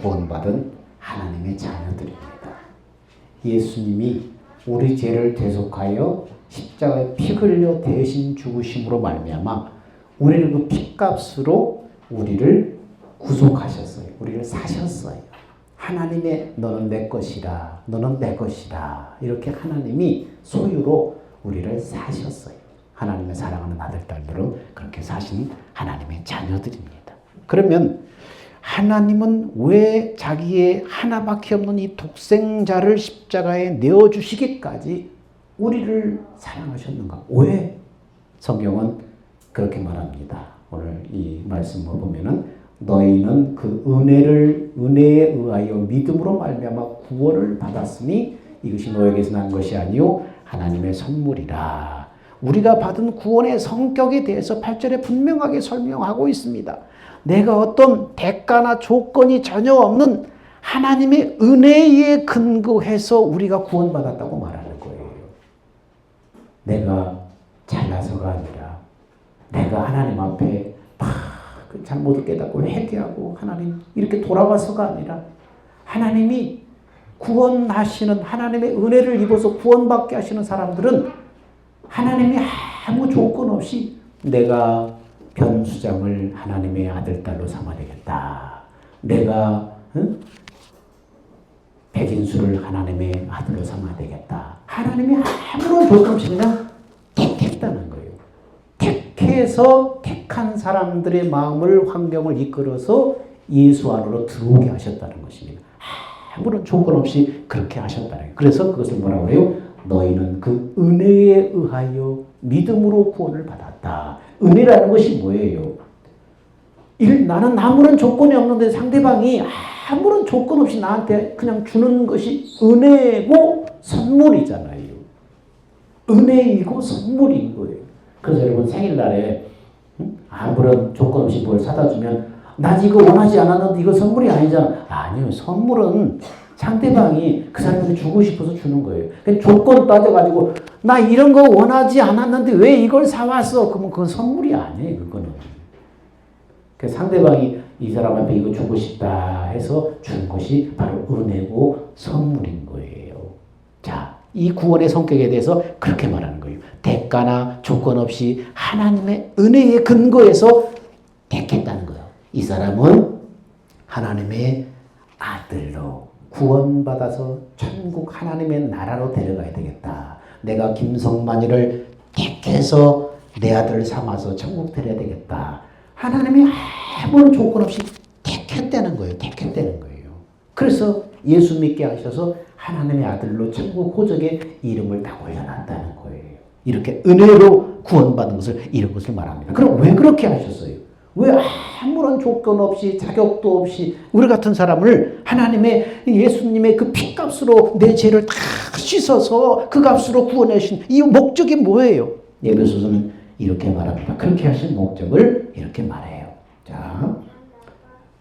구원받은 하나님의 자녀들입니다. 예수님이 우리 죄를 대속하여 십자가에 피 흘려 대신 죽으심으로 말미암아 우리를 그 피값으로 우리를 구속하셨어요. 우리를 사셨어요. 하나님의 너는 내 것이라, 너는 내 것이라, 이렇게 하나님이 소유로 우리를 사셨어요. 하나님의 사랑하는 아들, 딸들은 그렇게 사신 하나님의 자녀들입니다. 그러면 하나님은 왜 자기의 하나밖에 없는 이 독생자를 십자가에 내어주시기까지 우리를 사랑하셨는가? 왜? 성경은 그렇게 말합니다. 오늘 이 말씀을 보면은 너희는 그 은혜에 의하여 믿음으로 말미암아 구원을 받았으니 이것이 너에게서 난 것이 아니요 하나님의 선물이라. 우리가 받은 구원의 성격에 대해서 8절에 분명하게 설명하고 있습니다. 내가 어떤 대가나 조건이 전혀 없는 하나님의 은혜에 근거해서 우리가 구원받았다고 말하는 거예요. 내가 잘나서가 아니라 내가 하나님 앞에 잘못을 깨닫고 회개하고 하나님 이렇게 돌아와서가 아니라 하나님이 구원하시는 하나님의 은혜를 입어서 구원받게 하시는 사람들은 하나님이 아무 조건 없이 내가 변수장을 하나님의 아들, 딸로 삼아야 되겠다. 내가 백인수를 하나님의 아들로 삼아야 되겠다. 하나님이 아무런 조건 없이 그냥 택했다는 거예요. 택해서 택한 사람들의 마음을 환경을 이끌어서 예수 안으로 들어오게 하셨다는 것입니다. 아무런 조건 없이 그렇게 하셨다는 거예요. 그래서 그것을 뭐라고 해요? 너희는 그 은혜에 의하여 믿음으로 구원을 받았다. 은혜라는 것이 뭐예요? 나는 아무런 조건이 없는데 상대방이 아무런 조건 없이 나한테 그냥 주는 것이 은혜고 선물이잖아요. 은혜이고 선물인 거예요. 그래서 여러분 생일날에 아무런 조건 없이 뭘 사다 주면 난 이거 원하지 않았는데 이거 선물이 아니잖아. 아니요. 선물은 상대방이 그 사람한테 주고 싶어서 주는 거예요. 조건 따져가지고 나 이런 거 원하지 않았는데 왜 이걸 사왔어? 그러면 그건 선물이 아니에요. 그거는. 상대방이 이 사람한테 이거 주고 싶다 해서 준 것이 바로 은혜고 선물인 거예요. 자, 이 구원의 성격에 대해서 그렇게 말하는 거예요. 대가나 조건 없이 하나님의 은혜에 근거해서 택했다는 거예요. 이 사람은 하나님의 아들로 구원받아서 천국 하나님의 나라로 데려가야 되겠다. 내가 김성만이를 택해서 내 아들을 삼아서 천국 데려야 되겠다. 하나님이 아무런 조건 없이 택했다는 거예요. 택했다는 거예요. 그래서 예수 믿게 하셔서 하나님의 아들로 천국 호적에 이름을 다 올려놨다는 거예요. 이렇게 은혜로 구원받은 것을 이런 것을 말합니다. 그럼 왜 그렇게 하셨어요? 왜 아무런 조건 없이 자격도 없이 우리 같은 사람을 하나님의 예수님의 그 피값으로 내 죄를 다 씻어서 그 값으로 구원해 주신 이 목적이 뭐예요? 에베소서는 이렇게 말합니다. 그렇게 하신 목적을 이렇게 말해요. 자,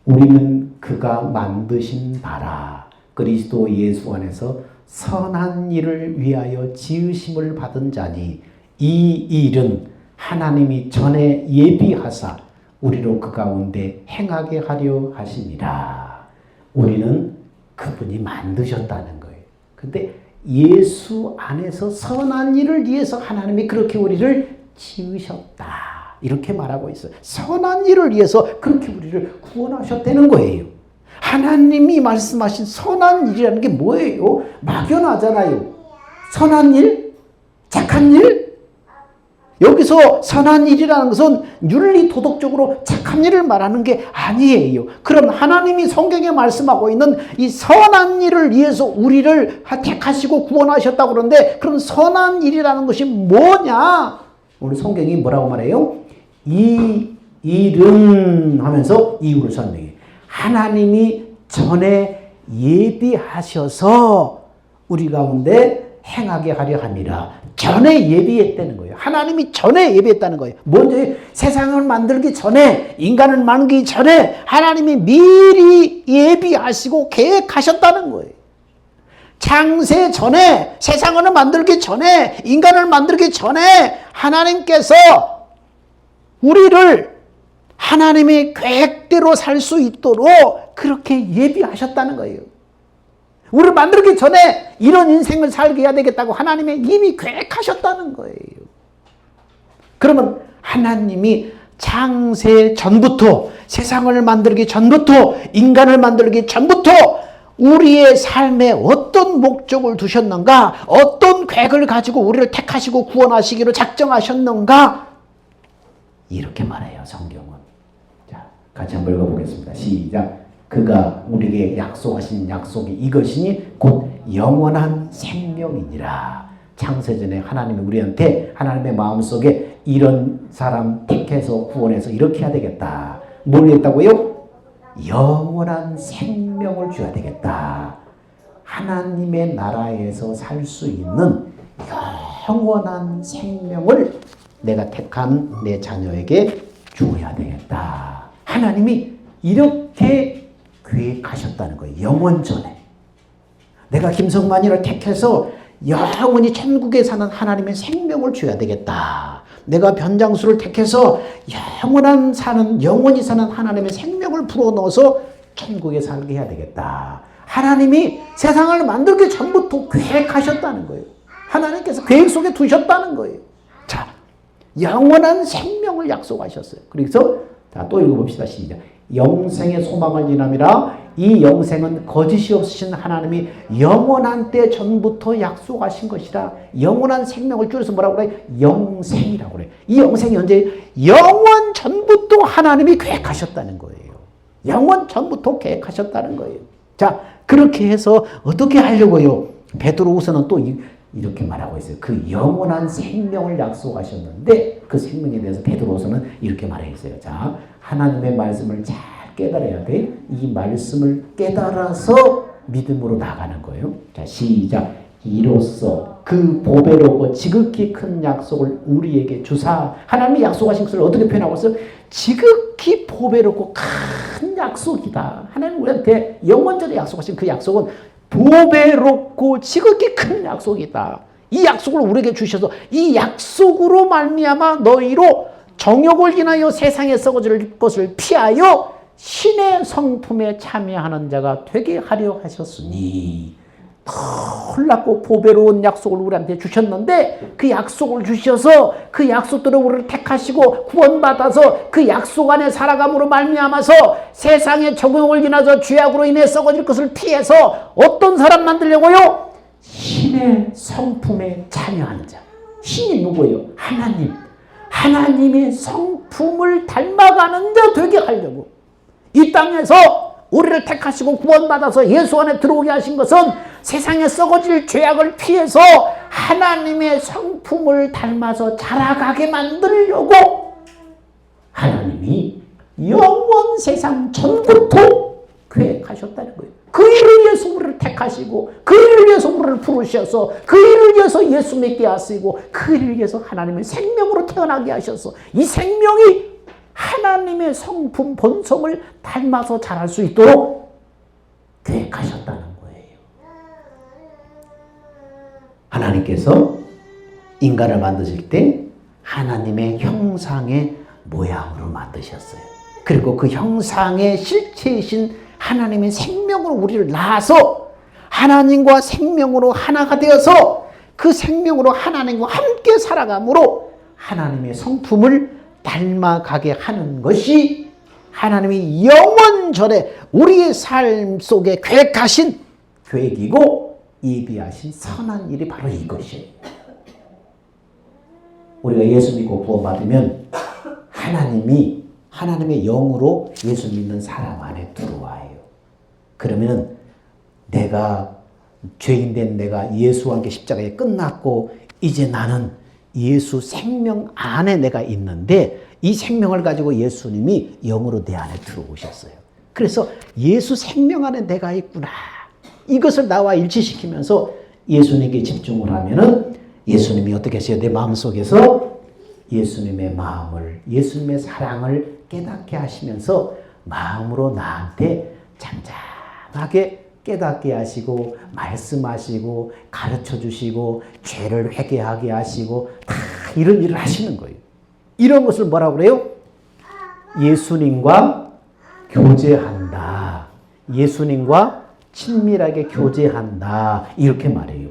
우리는 그가 만드신 바라 그리스도 예수 안에서 선한 일을 위하여 지으심을 받은 자니 이 일은 하나님이 전에 예비하사 우리로 그 가운데 행하게 하려 하심이라. 우리는 그분이 만드셨다는 거예요. 근데 예수 안에서 선한 일을 위해서 하나님이 그렇게 우리를 지으셨다. 이렇게 말하고 있어요. 선한 일을 위해서 그렇게 우리를 구원하셨다는 거예요. 하나님이 말씀하신 선한 일이라는 게 뭐예요? 막연하잖아요. 선한 일? 착한 일? 여기서 선한 일이라는 것은 윤리 도덕적으로 착한 일을 말하는 게 아니에요. 그럼 하나님이 성경에 말씀하고 있는 이 선한 일을 위해서 우리를 택하시고 구원하셨다고 그러는데 그럼 선한 일이라는 것이 뭐냐? 오늘 성경이 뭐라고 말해요? 이 일은 하면서 이유를 설명해요. 하나님이 전에 예비하셔서 우리 가운데 행하게 하려 함이라. 전에 예비했다는 거예요. 하나님이 전에 예비했다는 거예요. 먼저 세상을 만들기 전에, 인간을 만들기 전에 하나님이 미리 예비하시고 계획하셨다는 거예요. 창세 전에, 세상을 만들기 전에, 인간을 만들기 전에 하나님께서 우리를 하나님의 계획대로 살 수 있도록 그렇게 예비하셨다는 거예요. 우리를 만들기 전에 이런 인생을 살게 해야 되겠다고 하나님이 이미 계획하셨다는 거예요. 그러면 하나님이 창세 전부터, 세상을 만들기 전부터, 인간을 만들기 전부터 우리의 삶에 어떤 목적을 두셨는가, 어떤 계획을 가지고 우리를 택하시고 구원하시기로 작정하셨는가, 이렇게 말해요, 성경은. 자, 같이 한번 읽어보겠습니다. 시작. 그가 우리에게 약속하신 약속이 이것이니 곧 영원한 생명이니라. 창세전에 하나님이 우리한테 하나님의 마음속에 이런 사람 택해서 구원해서 이렇게 해야 되겠다. 뭘 했다고요? 영원한 생명을 줘야 되겠다. 하나님의 나라에서 살 수 있는 영원한 생명을 내가 택한 내 자녀에게 줘야 되겠다. 하나님이 이렇게 계획하셨다는 거예요. 영원 전에. 내가 김성만이를 택해서 영원히 천국에 사는 하나님의 생명을 줘야 되겠다. 내가 변장수를 택해서 영원히 사는 하나님의 생명을 불어넣어서 천국에 살게 해야 되겠다. 하나님이 세상을 만들기 전부터 계획하셨다는 거예요. 하나님께서 계획 속에 두셨다는 거예요. 자, 영원한 생명을 약속하셨어요. 그래서 자, 또 읽어봅시다. 시작. 영생의 소망을 지남이라. 이 영생은 거짓이 없으신 하나님이 영원한 때 전부터 약속하신 것이라. 영원한 생명을 줄여서 뭐라고 그래? 영생이라고 그래. 이 영생이 언제? 영원 전부터 하나님이 계획하셨다는 거예요. 영원 전부터 계획하셨다는 거예요. 자, 그렇게 해서 어떻게 하려고요? 베드로후서는 또 이렇게 말하고 있어요. 그 영원한 생명을 약속하셨는데 그 생명에 대해서 베드로후서는 이렇게 말했어요. 자, 하나님의 말씀을 잘 깨달아야 돼. 이 말씀을 깨달아서 믿음으로 나가는 거예요. 자, 시작. 이로써 그 보배롭고 지극히 큰 약속을 우리에게 주사. 하나님이 약속하신 것을 어떻게 표현하고 있어요? 지극히 보배롭고 큰 약속이다. 하나님 우리한테 영원전에 약속하신 그 약속은 보배롭고 지극히 큰 약속이다. 이 약속을 우리에게 주셔서 이 약속으로 말미암아 너희로 정욕을 인하여 세상에 썩어질 것을 피하여 신의 성품에 참여하는 자가 되게 하려 하셨으니. 놀랍고 보배로운 약속을 우리한테 주셨는데 그 약속을 주셔서 그 약속대로 우리를 택하시고 구원받아서 그 약속 안에 살아감으로 말미암아서 세상의 적용을 지나서 죄악으로 인해 썩어질 것을 피해서 어떤 사람 만들려고요? 신의 성품에 참여하는 자. 신이 누구예요? 하나님. 하나님의 성품을 닮아가는 자 되게 하려고 이 땅에서 우리를 택하시고 구원받아서 예수 안에 들어오게 하신 것은 세상에 썩어질 죄악을 피해서 하나님의 성품을 닮아서 자라가게 만들려고 하나님이 영원 세상 전부터 계획하셨다는 거예요. 그 일을 위해서 우리를 택하시고 그 일을 위해서 우리를 부르셔서 그 일을 위해서 예수 믿게 하시고 그 일을 위해서 하나님의 생명으로 태어나게 하셔서 이 생명이 하나님의 성품 본성을 닮아서 자랄 수 있도록 계획하셨다는 거예요. 하나님께서 인간을 만드실 때 하나님의 형상의 모양으로 만드셨어요. 그리고 그 형상의 실체이신 하나님의 생명으로 우리를 낳아서 하나님과 생명으로 하나가 되어서 그 생명으로 하나님과 함께 살아감으로 하나님의 성품을 닮아가게 하는 것이 하나님이 영원전에 우리의 삶 속에 계획하신 계획이고 예비하신 선한 일이 바로 이것이에요. 우리가 예수 믿고 구원받으면 하나님이 하나님의 영으로 예수 믿는 사람 안에 들어와요. 그러면 내가 죄인된 내가 예수와 함께 십자가에 끝났고 이제 나는 예수 생명 안에 내가 있는데 이 생명을 가지고 예수님이 영으로 내 안에 들어오셨어요. 그래서 예수 생명 안에 내가 있구나. 이것을 나와 일치시키면서 예수님께 집중을 하면은 예수님이 어떻게 하세요? 내 마음속에서 예수님의 마음을, 예수님의 사랑을 깨닫게 하시면서 마음으로 나한테 잠잠하게 깨닫게 하시고 말씀하시고 가르쳐 주시고 죄를 회개하게 하시고 다 이런 일을 하시는 거예요. 이런 것을 뭐라고 그래요? 예수님과 교제한다. 예수님과 친밀하게 교제한다. 이렇게 말해요.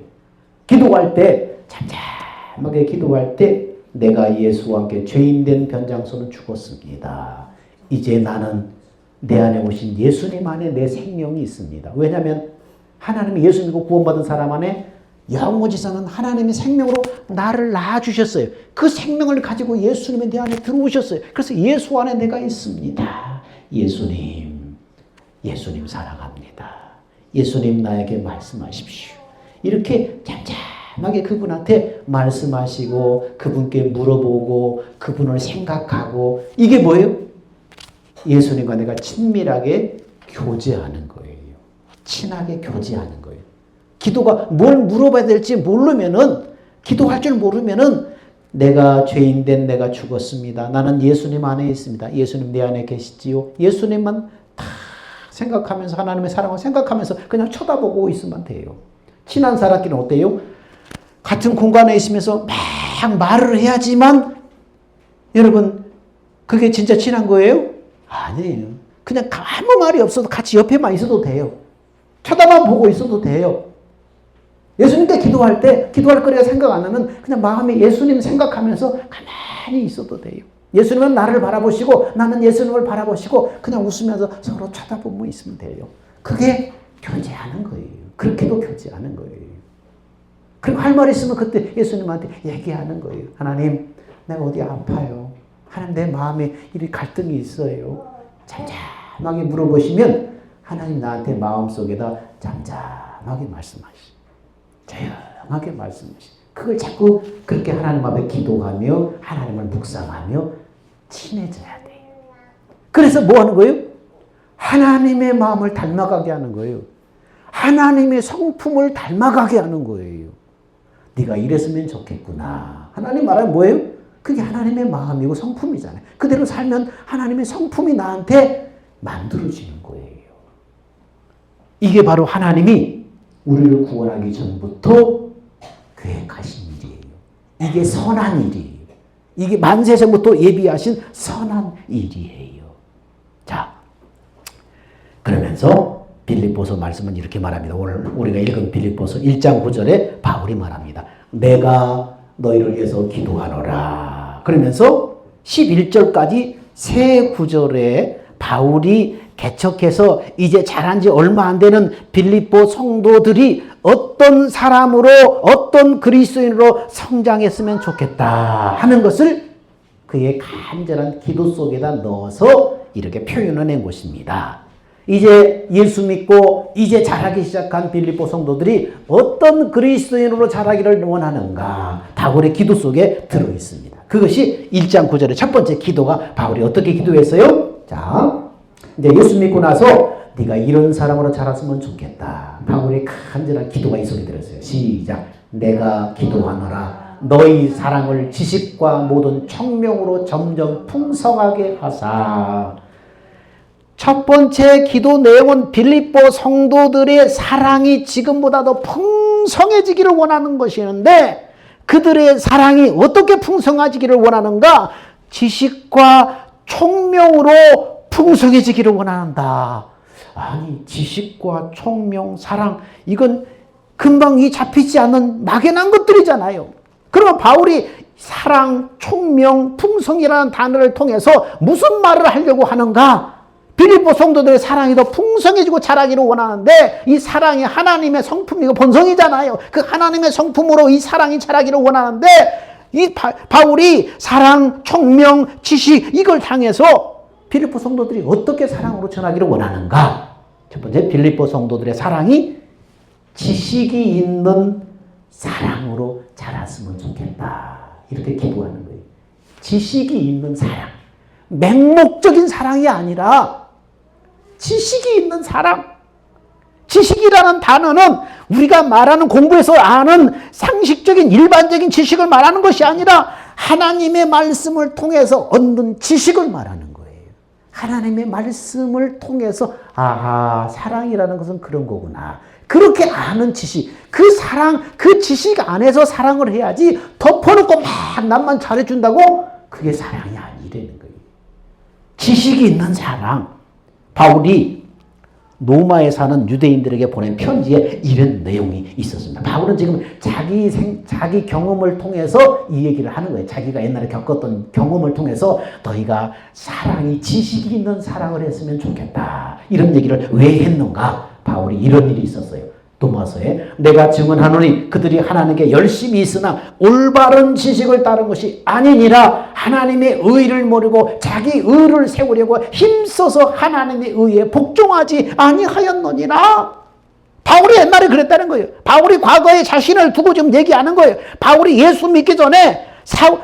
기도할 때, 잠잠하게 기도할 때, 내가 예수와 함께 죄인된 변장소는 죽었습니다. 이제 나는 내 안에 오신 예수님 안에 내 생명이 있습니다. 왜냐하면 하나님이 예수 믿고 구원받은 사람 안에 영원지사는 하나님의 생명으로 나를 낳아주셨어요. 그 생명을 가지고 예수님이 내 안에 들어오셨어요. 그래서 예수 안에 내가 있습니다. 예수님 사랑합니다. 예수님 나에게 말씀하십시오. 이렇게 잠잠하게 그분한테 말씀하시고 그분께 물어보고 그분을 생각하고 이게 뭐예요? 예수님과 내가 친밀하게 교제하는 거예요. 친하게 교제하는 거예요. 기도가 뭘 물어봐야 될지 모르면은, 기도할 줄 모르면은, 내가 죄인된 내가 죽었습니다. 나는 예수님 안에 있습니다. 예수님 내 안에 계시지요. 예수님만 다 생각하면서, 하나님의 사랑을 생각하면서 그냥 쳐다보고 있으면 돼요. 친한 사람끼리는 어때요? 같은 공간에 있으면서 막 말을 해야지만, 여러분, 그게 진짜 친한 거예요? 아니에요. 그냥 아무 말이 없어도 같이 옆에만 있어도 돼요. 쳐다만 보고 있어도 돼요. 예수님께 기도할 때 기도할 거리가 생각 안 하면 그냥 마음에 예수님 생각하면서 가만히 있어도 돼요. 예수님은 나를 바라보시고 나는 예수님을 바라보시고 그냥 웃으면서 서로 쳐다보고 있으면 돼요. 그게 교제하는 거예요. 그렇게도 교제하는 거예요. 그리고 할 말 있으면 그때 예수님한테 얘기하는 거예요. 하나님, 내가 어디 아파요. 하나님, 내 마음에 이리 갈등이 있어요. 잠잠하게 물어보시면 하나님 나한테 마음속에다 잠잠하게 말씀하시죠. 조용하게 말씀하시죠. 그걸 자꾸 그렇게 하나님 앞에 기도하며 하나님을 묵상하며 친해져야 돼요. 그래서 뭐 하는 거예요? 하나님의 마음을 닮아가게 하는 거예요. 하나님의 성품을 닮아가게 하는 거예요. 네가 이랬으면 좋겠구나. 하나님 말하면 뭐예요? 그게 하나님의 마음이고 성품이잖아요. 그대로 살면 하나님의 성품이 나한테 만들어지는 거예요. 이게 바로 하나님이 우리를 구원하기 전부터 계획하신 일이에요. 이게 선한 일이에요. 이게 만세전부터 예비하신 선한 일이에요. 자, 그러면서 빌립보서 말씀은 이렇게 말합니다. 오늘 우리가 읽은 빌립보서 1장 9절에 바울이 말합니다. 내가 너희를 위해서 기도하노라. 그러면서 11절까지 세 구절에 바울이 개척해서 이제 자란 지 얼마 안 되는 빌립보 성도들이 어떤 사람으로 어떤 그리스도인으로 성장했으면 좋겠다 하는 것을 그의 간절한 기도 속에다 넣어서 이렇게 표현해낸 것입니다. 이제 예수 믿고 이제 자라기 시작한 빌립보 성도들이 어떤 그리스도인으로 자라기를 원하는가 바울의 기도 속에 들어있습니다. 그것이 1장 9절의 첫 번째 기도가 바울이 어떻게 기도했어요? 자, 이제 예수 믿고 나서 네가 이런 사람으로 자랐으면 좋겠다. 바울의 간절한 기도가 이 속에 들었어요. 시작. 내가 기도하노라. 너희 사랑을 지식과 모든 청명으로 점점 풍성하게 하사. 첫 번째 기도 내용은 빌립보 성도들의 사랑이 지금보다 더 풍성해지기를 원하는 것이었는데 그들의 사랑이 어떻게 풍성해지기를 원하는가? 지식과 총명으로 풍성해지기를 원한다. 아니, 지식과 총명, 사랑, 이건 금방 잡히지 않는 막연한 것들이잖아요. 그러면 바울이 사랑, 총명, 풍성이라는 단어를 통해서 무슨 말을 하려고 하는가? 빌립보 성도들의 사랑이 더 풍성해지고 자라기를 원하는데 이 사랑이 하나님의 성품이고 본성이잖아요. 그 하나님의 성품으로 이 사랑이 자라기를 원하는데 이 바울이 사랑, 총명, 지식 이걸 당해서 빌립보 성도들이 어떻게 사랑으로 전하기를 원하는가? 첫 번째, 빌립보 성도들의 사랑이 지식이 있는 사랑으로 자랐으면 좋겠다. 이렇게 기도하는 거예요. 지식이 있는 사랑. 맹목적인 사랑이 아니라 지식이 있는 사랑. 지식이라는 단어는 우리가 말하는 공부에서 아는 상식적인 일반적인 지식을 말하는 것이 아니라 하나님의 말씀을 통해서 얻는 지식을 말하는 거예요. 하나님의 말씀을 통해서 아하, 사랑이라는 것은 그런 거구나. 그렇게 아는 지식, 그 사랑, 그 지식 안에서 사랑을 해야지 덮어놓고 막 남만 잘해준다고 그게 사랑이 아니라는 거예요. 지식이 있는 사랑. 바울이 로마에 사는 유대인들에게 보낸 편지에 이런 내용이 있었습니다. 바울은 지금 자기 경험을 통해서 이 얘기를 하는 거예요. 자기가 옛날에 겪었던 경험을 통해서 너희가 사랑이 지식이 있는 사랑을 했으면 좋겠다. 이런 얘기를 왜 했는가? 바울이 이런 일이 있었어요. 도마서에 내가 증언하노니 그들이 하나님께 열심히 있으나 올바른 지식을 따른 것이 아니니라. 하나님의 의를 모르고 자기 의를 세우려고 힘써서 하나님의 의에 복종하지 아니하였느니라. 바울이 옛날에 그랬다는 거예요. 바울이 과거에 자신을 두고 지금 얘기하는 거예요. 바울이 예수 믿기 전에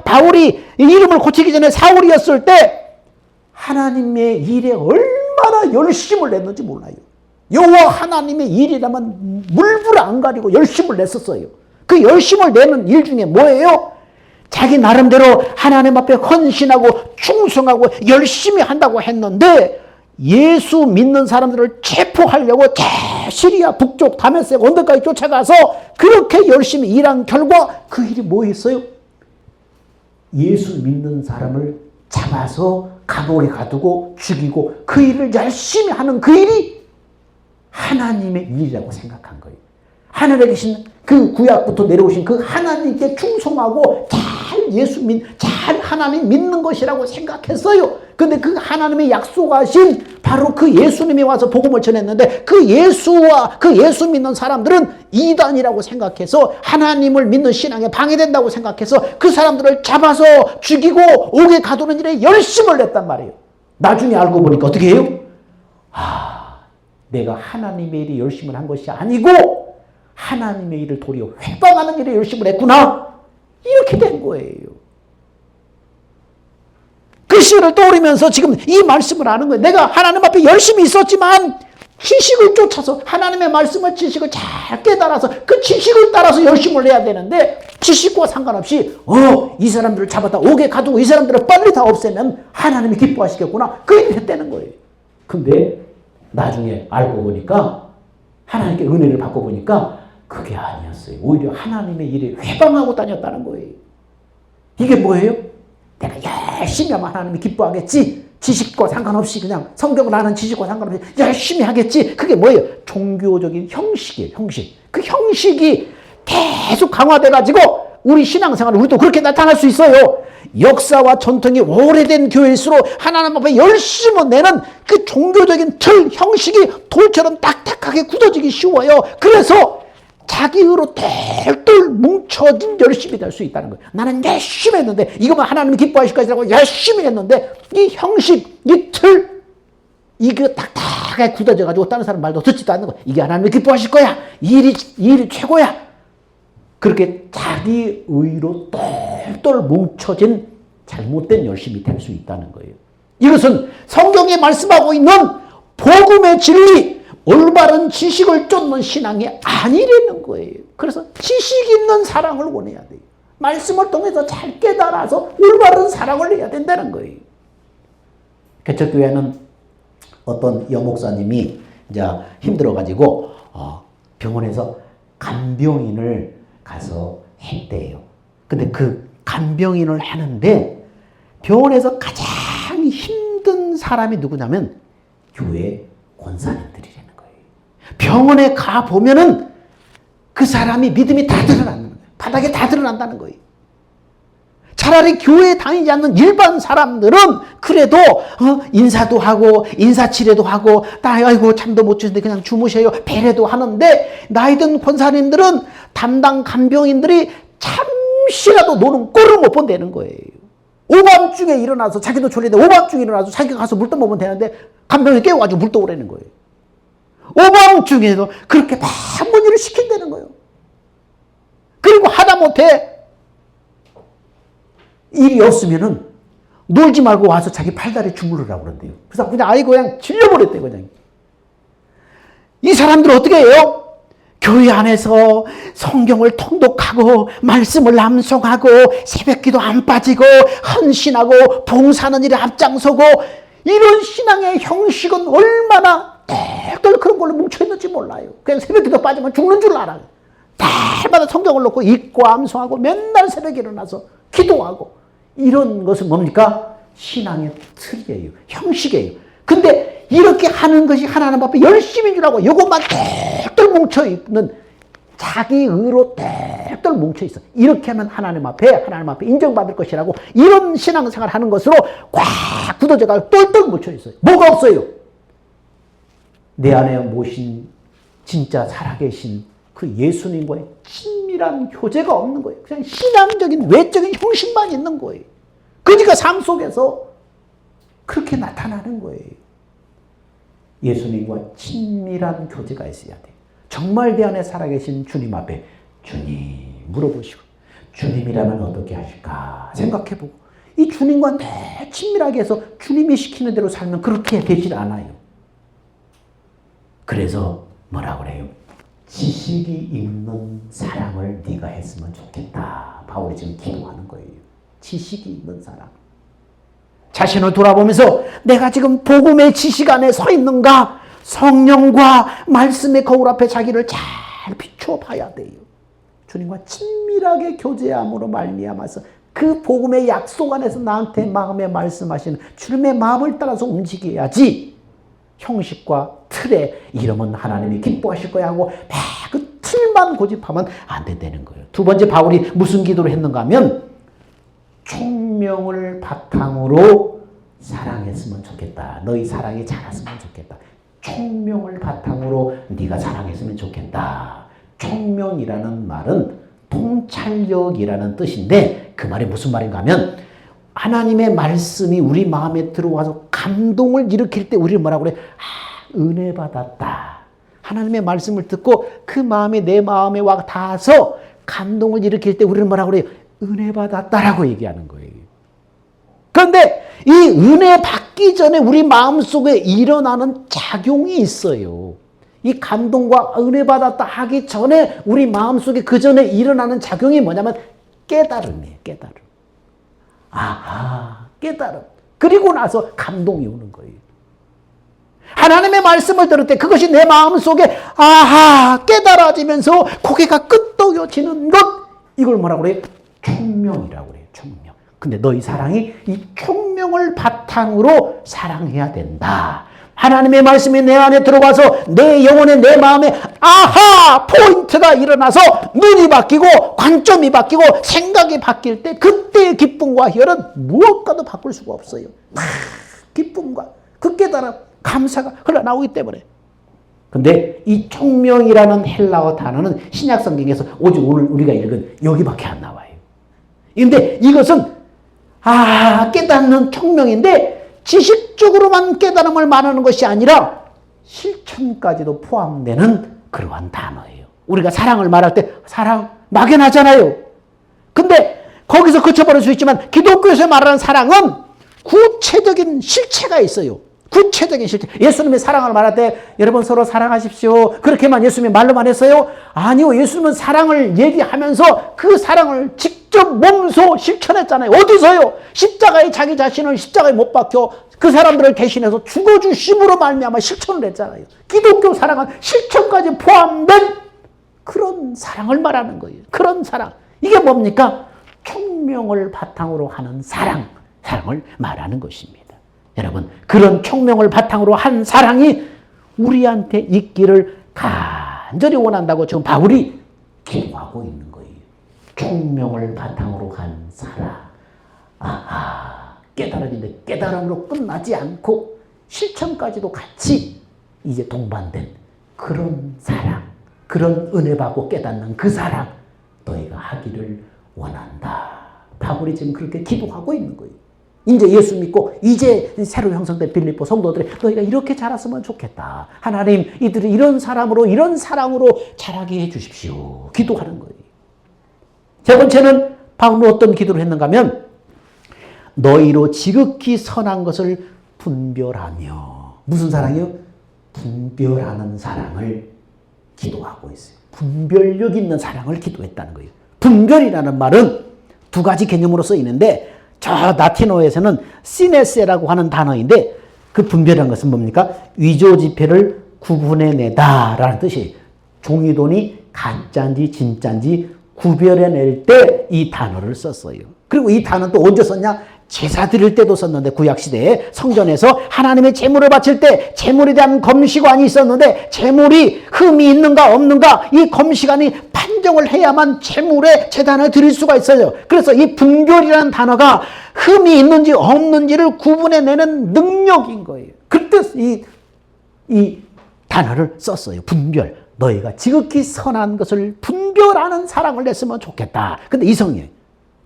바울이 이름을 고치기 전에 사울이었을 때 하나님의 일에 얼마나 열심을 냈는지 몰라요. 여호와 하나님의 일이라면 물불 안 가리고 열심을 냈었어요. 그 열심을 내는 일 중에 뭐예요? 자기 나름대로 하나님 앞에 헌신하고 충성하고 열심히 한다고 했는데 예수 믿는 사람들을 체포하려고 시리아 북쪽 다메섹 언덕까지 쫓아가서 그렇게 열심히 일한 결과 그 일이 뭐였어요? 예수 믿는 사람을 잡아서 감옥에 가두고 죽이고 그 일을 열심히 하는 그 일이 하나님의 일이라고 생각한 거예요. 하늘에 계신 그 구약부터 내려오신 그 하나님께 충성하고 잘 하나님 믿는 것이라고 생각했어요. 근데 그 하나님의 약속하신 바로 그 예수님이 와서 복음을 전했는데 그 예수와 그 예수 믿는 사람들은 이단이라고 생각해서 하나님을 믿는 신앙에 방해된다고 생각해서 그 사람들을 잡아서 죽이고 옥에 가두는 일에 열심을 냈단 말이에요. 나중에 알고 보니까 어떻게 해요? 내가 하나님의 일에 열심을 한 것이 아니고 하나님의 일을 도리어 회방하는 일에 열심을 했구나. 이렇게 된 거예요. 그 시를 떠오르면서 지금 이 말씀을 하는 거예요. 내가 하나님 앞에 열심히 있었지만 지식을 쫓아서 하나님의 말씀을 지식을 잘 깨달아서 그 지식을 따라서 열심을 해야 되는데 지식과 상관없이 이 사람들을 잡았다 옥에 가두고 이 사람들을 빨리 다 없애면 하나님이 기뻐하시겠구나. 그 일을 했다는 거예요. 근데 나중에 알고 보니까 하나님께 은혜를 받고 보니까 그게 아니었어요. 오히려 하나님의 일에 회방하고 다녔다는 거예요. 이게 뭐예요? 내가 열심히 하면 하나님이 기뻐하겠지. 지식과 상관없이 그냥 성경을 아는 지식과 상관없이 열심히 하겠지. 그게 뭐예요? 종교적인 형식이에요. 형식. 그 형식이 계속 강화돼가지고 우리 신앙생활을 우리도 그렇게 나타날 수 있어요. 역사와 전통이 오래된 교회일수록 하나님 앞에 열심을 내는 그 종교적인 틀, 형식이 돌처럼 딱딱하게 굳어지기 쉬워요. 그래서 자기 의로 똘똘 뭉쳐진 열심이 될 수 있다는 거예요. 나는 열심히 했는데 이거만 하나님이 기뻐하실 것이라고 열심히 했는데 이 형식, 이 틀, 이게 딱딱하게 굳어져가지고 다른 사람 말도 듣지도 않는 거야. 이게 하나님이 기뻐하실 거야. 이 일이 최고야. 그렇게 자기 의로 똘똘 뭉쳐진 잘못된 열심이 될 수 있다는 거예요. 이것은 성경에 말씀하고 있는 복음의 진리, 올바른 지식을 쫓는 신앙이 아니라는 거예요. 그래서 지식 있는 사랑을 원해야 돼요. 말씀을 통해서 잘 깨달아서 올바른 사랑을 해야 된다는 거예요. 개척교회는 어떤 여목사님이 이제 힘들어가지고 병원에서 간병인을 가서 했대요. 근데 그 간병인을 하는데 병원에서 가장 힘든 사람이 누구냐면 교회 권사님들이라는 거예요. 병원에 가보면은 그 사람이 믿음이 다 드러나는 거예요. 바닥에 다 드러난다는 거예요. 차라리 교회에 다니지 않는 일반 사람들은 그래도 인사도 하고 인사치레도 하고 아이고 잠도 못 주는데 그냥 주무셔요 배려도 하는데 나이 든 권사님들은 담당 간병인들이 잠시라도 노는 꼴을 못 본다는 거예요. 오밤중에 일어나서 자기도 졸리는데 오밤중에 일어나서 자기가 가서 물 떠먹으면 되는데 간병인이 깨워가지고 물 떠오라는 거예요. 오밤중에도 그렇게 많은 일을 시킨다는 거예요. 그리고 하다못해 일이 없으면은 놀지 말고 와서 자기 팔다리 주무르라고 그런대요. 그래서 그냥 아이고 그냥 질려버렸대요. 그냥. 이 사람들은 어떻게 해요? 교회 안에서 성경을 통독하고 말씀을 암송하고 새벽기도 안 빠지고 헌신하고 봉사하는 일에 앞장서고 이런 신앙의 형식은 얼마나 똘똘 그런 걸로 뭉쳐있는지 몰라요. 그냥 새벽기도 빠지면 죽는 줄 알아요. 날마다 성경을 놓고 읽고 암송하고 맨날 새벽에 일어나서 기도하고 이런 것은 뭡니까? 신앙의 틀이에요. 형식이에요. 근데 이렇게 하는 것이 하나님 앞에 열심인 줄 알고 이것만 똘똘 뭉쳐있는 자기 의로 똘똘 뭉쳐있어. 이렇게 하면 하나님 앞에 인정받을 것이라고 이런 신앙생활 하는 것으로 꽉 굳어져가지고 똘똘 뭉쳐있어요. 뭐가 없어요? 내 안에 모신 진짜 살아계신 그 예수님과의 친밀한 교제가 없는 거예요. 그냥 신앙적인 외적인 형식만 있는 거예요. 그러니까 삶 속에서 그렇게 나타나는 거예요. 예수님과 친밀한 교제가 있어야 돼요. 정말 내 안에 살아계신 주님 앞에 주님 물어보시고 주님이라면 어떻게 하실까 생각해보고 이 주님과 내 친밀하게 해서 주님이 시키는 대로 살면 그렇게 되질 않아요. 그래서 뭐라 그래요? 지식이 있는 사랑을 네가 했으면 좋겠다. 바울이 지금 기도하는 거예요. 지식이 있는 사랑. 자신을 돌아보면서 내가 지금 복음의 지식 안에 서 있는가? 성령과 말씀의 거울 앞에 자기를 잘 비춰봐야 돼요. 주님과 친밀하게 교제함으로 말미암아서 그 복음의 약속 안에서 나한테 마음에 말씀하시는 주님의 마음을 따라서 움직여야지 형식과 틀에 이러면 하나님이 기뻐하실 거야 하고 그 틀만 고집하면 안 된다는 거예요. 두 번째 바울이 무슨 기도를 했는가 하면 총명을 바탕으로 사랑했으면 좋겠다. 너희 사랑이 자랐으면 좋겠다. 총명을 바탕으로 네가 사랑했으면 좋겠다. 총명이라는 말은 통찰력이라는 뜻인데 그 말이 무슨 말인가 하면 하나님의 말씀이 우리 마음에 들어와서 감동을 일으킬 때 우리는 뭐라고 그래? 은혜 받았다. 하나님의 말씀을 듣고 그 마음이 내 마음에 와 닿아서 감동을 일으킬 때 우리는 뭐라고 그래요? 은혜 받았다라고 얘기하는 거예요. 그런데 이 은혜 받기 전에 우리 마음속에 일어나는 작용이 있어요. 이 감동과 은혜 받았다 하기 전에 우리 마음속에 그 전에 일어나는 작용이 뭐냐면 깨달음이에요. 깨달음. 아하, 깨달음. 그리고 나서 감동이 오는 거예요. 하나님의 말씀을 들을 때 그것이 내 마음속에 아하 깨달아지면서 고개가 끄덕여지는 것, 이걸 뭐라고 그래요? 총명이라고 그래요. 총명. 근데 너희 사랑이 이 총명을 바탕으로 사랑해야 된다. 하나님의 말씀이 내 안에 들어가서 내 영혼에 내 마음에 아하 포인트가 일어나서 눈이 바뀌고 관점이 바뀌고 생각이 바뀔 때 그때의 기쁨과 희열은 무엇과도 바꿀 수가 없어요. 기쁨과 그 깨달음 감사가 흘러나오기 때문에. 근데 이 총명이라는 헬라어 단어는 신약 성경에서 오직 오늘 우리가 읽은 여기밖에 안 나와요. 근데 이것은 깨닫는 총명인데 지식적으로만 깨달음을 말하는 것이 아니라 실천까지도 포함되는 그러한 단어예요. 우리가 사랑을 말할 때 사랑 막연하잖아요. 근데 거기서 그쳐버릴 수 있지만 기독교에서 말하는 사랑은 구체적인 실체가 있어요. 구체적인 실체. 예수님의 사랑을 말할 때 여러분 서로 사랑하십시오. 그렇게만 예수님이 말로만 했어요? 아니요. 예수님은 사랑을 얘기하면서 그 사랑을 직접 몸소 실천했잖아요. 어디서요? 십자가에 자기 자신을 십자가에 못 박혀 그 사람들을 대신해서 죽어주심으로 말미암아 실천을 했잖아요. 기독교 사랑은 실천까지 포함된 그런 사랑을 말하는 거예요. 그런 사랑. 이게 뭡니까? 총명을 바탕으로 하는 사랑을 말하는 것입니다. 여러분, 그런 총명을 바탕으로 한 사랑이 우리한테 있기를 간절히 원한다고 지금 바울이 기도하고 있는 거예요. 총명을 바탕으로 한 사랑. 깨달음인데 깨달음으로 끝나지 않고 실천까지도 같이 이제 동반된 그런 사랑, 그런 은혜 받고 깨닫는 그 사랑 너희가 하기를 원한다. 바울이 지금 그렇게 기도하고 있는 거예요. 이제 예수 믿고 이제 새로 형성된 빌립보 성도들이 너희가 이렇게 자랐으면 좋겠다. 하나님 이들이 이런 사람으로 이런 사랑으로 자라게 해 주십시오. 기도하는 거예요. 세 번째는 바울은 어떤 기도를 했는가 하면 너희로 지극히 선한 것을 분별하며. 무슨 사랑이요? 분별하는 사랑을 기도하고 있어요. 분별력 있는 사랑을 기도했다는 거예요. 분별이라는 말은 두 가지 개념으로 쓰이는데 저 라틴어에서는 시네세라고 하는 단어인데 그 분별이라는 것은 뭡니까? 위조지폐를 구분해내다라는 뜻이에요. 종이돈이 가짜인지 진짜인지 구별해낼 때 이 단어를 썼어요. 그리고 이 단어는 또 언제 썼냐? 제사 드릴 때도 썼는데 구약시대에 성전에서 하나님의 제물을 바칠 때 제물에 대한 검시관이 있었는데 제물이 흠이 있는가 없는가 이 검시관이 판정을 해야만 제물에 제단을 드릴 수가 있어요. 그래서 이 분별이라는 단어가 흠이 있는지 없는지를 구분해내는 능력인 거예요. 그때 이 단어를 썼어요. 분별. 너희가 지극히 선한 것을 분별하는 사랑을 냈으면 좋겠다. 근데 이성이에요.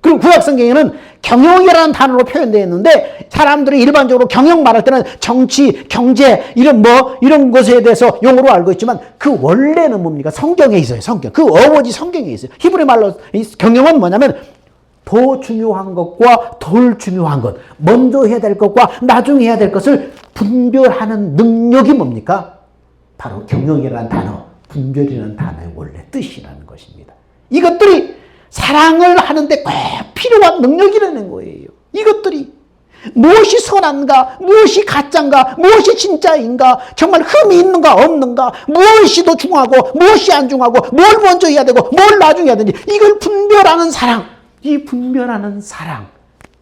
그리고 구약성경에는 경영이라는 단어로 표현되어 있는데 사람들이 일반적으로 경영 말할 때는 정치, 경제 이런 것에 대해서 용어로 알고 있지만 그 원래는 뭡니까? 성경에 있어요. 성경. 그 어원이 성경에 있어요. 히브리 말로 경영은 뭐냐면 더 중요한 것과 덜 중요한 것, 먼저 해야 될 것과 나중에 해야 될 것을 분별하는 능력이 뭡니까? 바로 경영이라는 단어, 분별이라는 단어의 원래 뜻이라는 것입니다. 이것들이 사랑을 하는데 꼭 필요한 능력이라는 거예요. 이것들이 무엇이 선한가, 무엇이 가짜인가, 무엇이 진짜인가, 정말 흠이 있는가 없는가, 무엇이 더 중요하고 무엇이 안 중요하고 뭘 먼저 해야 되고 뭘 나중에 해야 되는지 이걸 분별하는 사랑, 이 분별하는 사랑,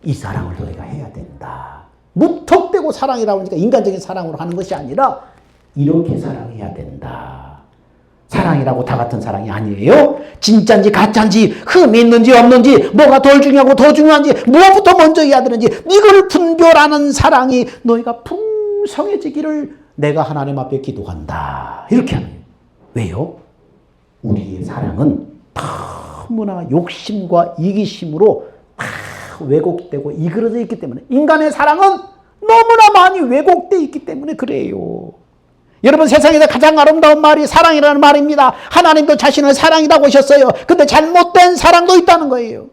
이 사랑을 너희가 해야 된다. 무턱대고 사랑이라고 하니까 인간적인 사랑으로 하는 것이 아니라 이렇게 사랑해야 된다. 사랑이라고 다 같은 사랑이 아니에요. 진짜인지 가짜인지 흠이 있는지 없는지 뭐가 덜 중요하고 더 중요한지 무엇부터 먼저 해야 되는지 이걸 분별하는 사랑이 너희가 풍성해지기를 내가 하나님 앞에 기도한다. 이렇게 하는 거예요. 왜요? 우리의 사랑은 너무나 욕심과 이기심으로 다 왜곡되고 이그러져 있기 때문에 인간의 사랑은 너무나 많이 왜곡되어 있기 때문에 그래요. 여러분 세상에서 가장 아름다운 말이 사랑이라는 말입니다. 하나님도 자신을 사랑이라고 하셨어요. 근데 잘못된 사랑도 있다는 거예요.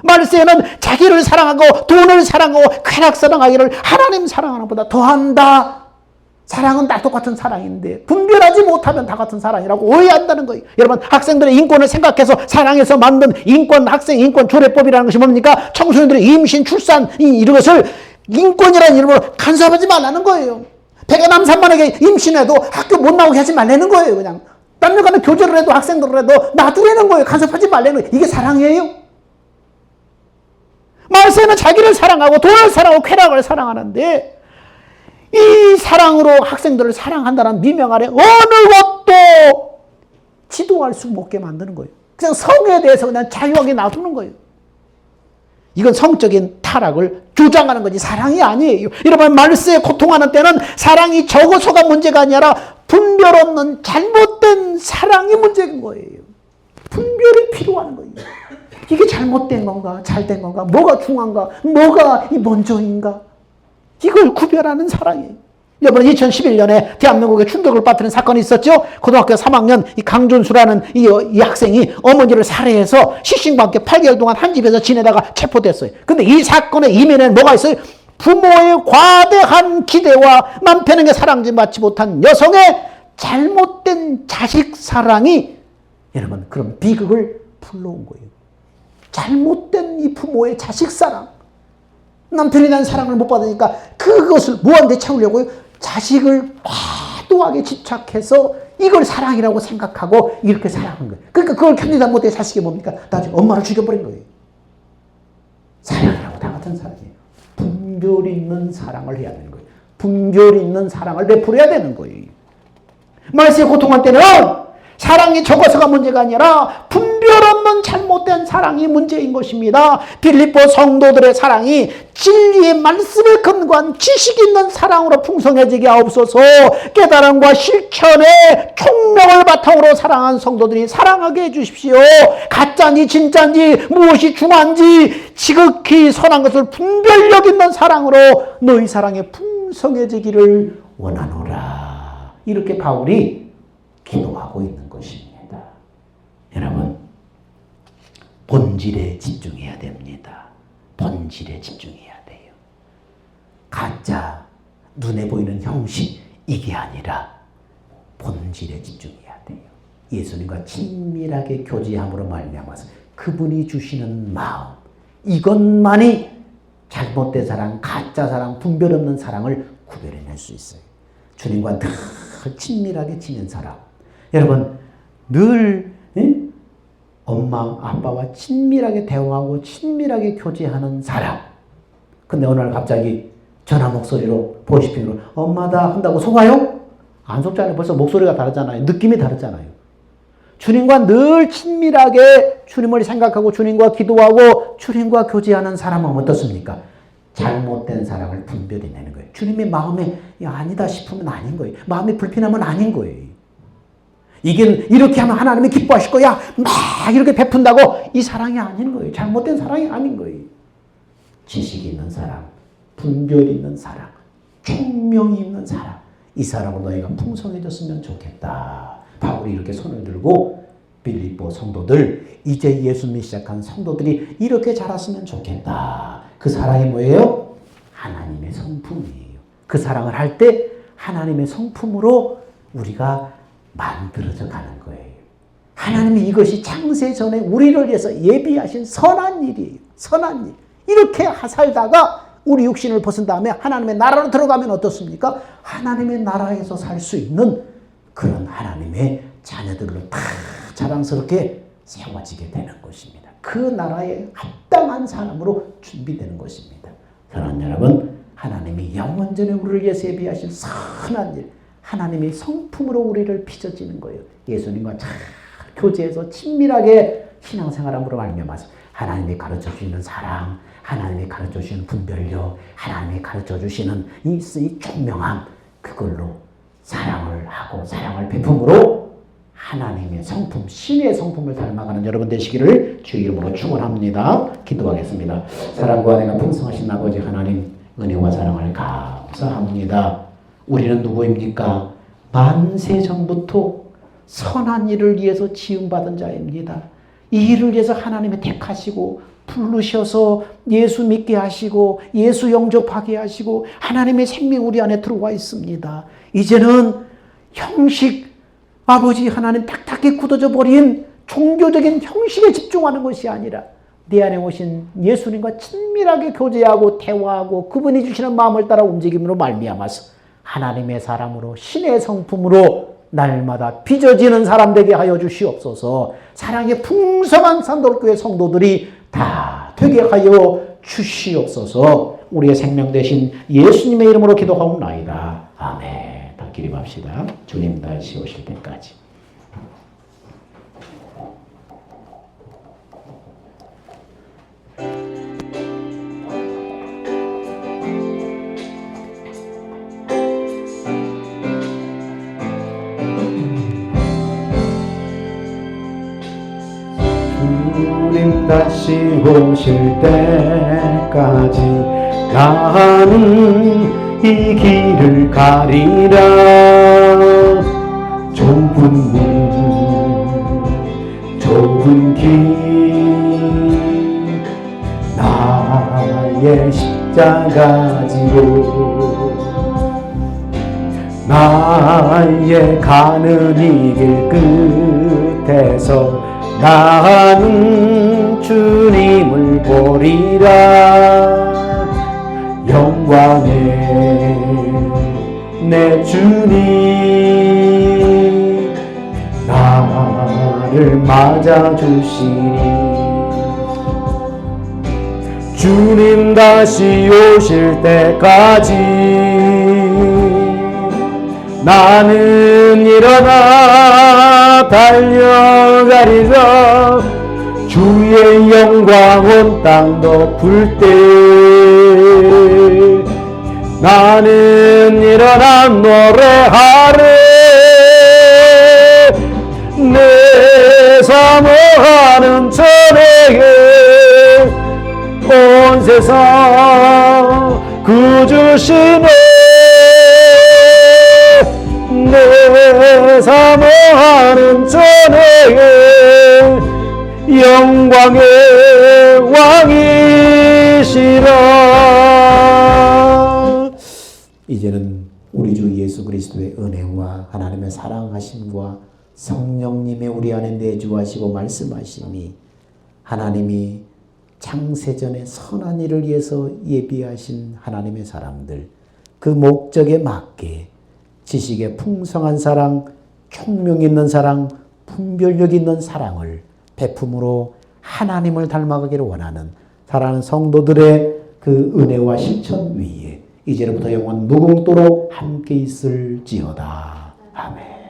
말세에는 자기를 사랑하고 돈을 사랑하고 쾌락 사랑하기를 하나님 사랑하는 것보다 더한다. 사랑은 다 똑같은 사랑인데 분별하지 못하면 다 같은 사랑이라고 오해한다는 거예요. 여러분 학생들의 인권을 생각해서 사랑해서 만든 인권 학생 인권 조례법이라는 것이 뭡니까? 청소년들의 임신 출산 이런 것을 인권이라는 이름으로 간섭하지 말라는 거예요. 배가 남산만하게 임신해도 학교 못 나오게 하지 말라는 거예요. 그냥 딴 데 가면 교제를 해도 학생들을 해도 놔두라는 거예요. 간섭하지 말라는 거예요. 이게 사랑이에요? 말세는 자기를 사랑하고 돈을 사랑하고 쾌락을 사랑하는데 이 사랑으로 학생들을 사랑한다는 미명 아래 어느 것도 지도할 수 없게 만드는 거예요. 그냥 성에 대해서 그냥 자유하게 놔두는 거예요. 이건 성적인 타락을 주장하는 거지 사랑이 아니에요. 여러분 말세에 고통하는 때는 사랑이 적어서가 문제가 아니라 분별 없는 잘못된 사랑이 문제인 거예요. 분별이 필요한 거예요. 이게 잘못된 건가 잘된 건가 뭐가 중요한가 뭐가 먼저인가 이걸 구별하는 사랑이에요. 여러분 2011년에 대한민국에 충격을 빠뜨린 사건이 있었죠. 고등학교 3학년 이 강준수라는 이 학생이 어머니를 살해해서 시신과 함께 8개월 동안 한 집에서 지내다가 체포됐어요. 근데 이 사건의 이면에는 뭐가 있어요? 부모의 과대한 기대와 남편에게 사랑받지 못한 여성의 잘못된 자식 사랑이 여러분 그런 비극을 불러온 거예요. 잘못된 이 부모의 자식 사랑. 남편이 난 사랑을 못 받으니까 그것을 무한대 채우려고요. 자식을 과도하게 집착해서 이걸 사랑이라고 생각하고 이렇게 사랑한 거예요. 그러니까 그걸 견디다 못해 자식이 뭡니까? 나중에 엄마를 죽여버린 거예요. 사랑이라고 다 같은 사랑이에요. 분별 있는 사랑을 해야 되는 거예요. 분별 있는 사랑을 베풀어야 되는 거예요. 말세에 고통할 때는 사랑이 적어서가 문제가 아니라 분별 없는 잘못된 사랑이 문제인 것입니다. 빌립보 성도들의 사랑이 진리의 말씀에 근거한 지식 있는 사랑으로 풍성해지게 하옵소서. 깨달음과 실천의 총명을 바탕으로 사랑한 성도들이 사랑하게 해주십시오. 가짜인지 진짜인지 무엇이 중요한지 지극히 선한 것을 분별력 있는 사랑으로 너희 사랑에 풍성해지기를 원하노라. 이렇게 바울이 기도하고 있는 것입니다. 여러분 본질에 집중해야 됩니다. 본질에 집중해야 돼요. 가짜 눈에 보이는 형식 이게 아니라 본질에 집중해야 돼요. 예수님과 친밀하게 교제함으로 말미암아서 그분이 주시는 마음 이것만이 잘못된 사랑, 가짜 사랑, 분별 없는 사랑을 구별해낼 수 있어요. 주님과 늘 친밀하게 지낸 사람 여러분 늘 엄마 아빠와 친밀하게 대화하고 친밀하게 교제하는 사람 근데 어느 날 갑자기 전화 목소리로 보이스피싱으로 엄마다 한다고 속아요? 안 속잖아요. 벌써 목소리가 다르잖아요. 느낌이 다르잖아요. 주님과 늘 친밀하게 주님을 생각하고 주님과 기도하고 주님과 교제하는 사람은 어떻습니까? 잘못된 사랑을 분별히 내는 거예요. 주님의 마음에 아니다 싶으면 아닌 거예요. 마음이 불편하면 아닌 거예요. 이게 이렇게 하면 하나님이 기뻐하실 거야. 막 이렇게 베푼다고 이 사랑이 아닌 거예요. 잘못된 사랑이 아닌 거예요. 지식이 있는 사랑, 분별 있는 사랑, 총명이 있는 사랑. 이 사랑으로 너희가 풍성해졌으면 좋겠다. 바울이 이렇게 손을 들고 빌립보 성도들, 이제 예수 믿기 시작한 성도들이 이렇게 자랐으면 좋겠다. 그 사랑이 뭐예요? 하나님의 성품이에요. 그 사랑을 할 때 하나님의 성품으로 우리가 만들어져 가는 거예요. 하나님이 이것이 창세 전에 우리를 위해서 예비하신 선한 일이에요. 선한 일. 이렇게 살다가 우리 육신을 벗은 다음에 하나님의 나라로 들어가면 어떻습니까? 하나님의 나라에서 살 수 있는 그런 하나님의 자녀들로 다 자랑스럽게 세워지게 되는 것입니다. 그 나라에 합당한 사람으로 준비되는 것입니다. 사랑하는 여러분, 하나님이 영원전에 우리를 위해서 예비하신 선한 일, 하나님의 성품으로 우리를 빚어지는 거예요. 예수님과 잘 교제해서 친밀하게 신앙생활함으로 말미암아서 하나님이 가르쳐주시는 사랑, 하나님이 가르쳐주시는 분별력, 하나님이 가르쳐주시는 이 총명함, 그걸로 사랑을 하고 사랑을 베품으로 하나님의 성품, 신의 성품을 닮아가는 여러분 되시기를 주의 이름으로 축원합니다. 기도하겠습니다. 사랑과 은혜가 풍성하신 아버지 하나님, 은혜와 사랑을 감사합니다. 우리는 누구입니까? 만세 전부터 선한 일을 위해서 지음받은 자입니다. 이 일을 위해서 하나님이 택하시고 부르셔서 예수 믿게 하시고 예수 영접하게 하시고 하나님의 생명 우리 안에 들어와 있습니다. 이제는 형식, 아버지 하나님 딱딱히 굳어져 버린 종교적인 형식에 집중하는 것이 아니라 내 안에 오신 예수님과 친밀하게 교제하고 대화하고 그분이 주시는 마음을 따라 움직임으로 말미암아서 하나님의 사람으로 신의 성품으로 날마다 빚어지는 사람 되게 하여 주시옵소서. 사랑의 풍성한 산돌교회 성도들이 다 되게 하여 주시옵소서. 우리의 생명 되신 예수님의 이름으로 기도하옵나이다. 아멘. 다 기립합시다. 주님 다시 오실 때까지. 주님 다시 오실 때까지 나는 이 길을 가리라. 좁은 문, 좁은 길, 나의 십자가 지고 나의 가는 이 길 끝에서 나는 주님을 보리라. 영광의 내 주님 나를 맞아주시니 주님 다시 오실 때까지 나는 일어나 달려가리라. 주의 영광 온 땅 덮을 때 나는 일어나 노래하리. 내 사모하는 전에게 온 세상 구주시네. 내 사모하는 전에게 영광의 왕이시라. 이제는 우리 주 예수 그리스도의 은혜와 하나님의 사랑하심과 성령님의 우리 안에 내주하시고 말씀하심이 하나님이 창세전에 선한 일을 위해서 예비하신 하나님의 사람들, 그 목적에 맞게 지식의 풍성한 사랑, 총명 있는 사랑, 분별력 있는 사랑을 베품으로 하나님을 닮아가기를 원하는 사랑하는 성도들의 그 은혜와 실천 위에 이제부터 영원 무궁토록 함께 있을지어다. 아멘.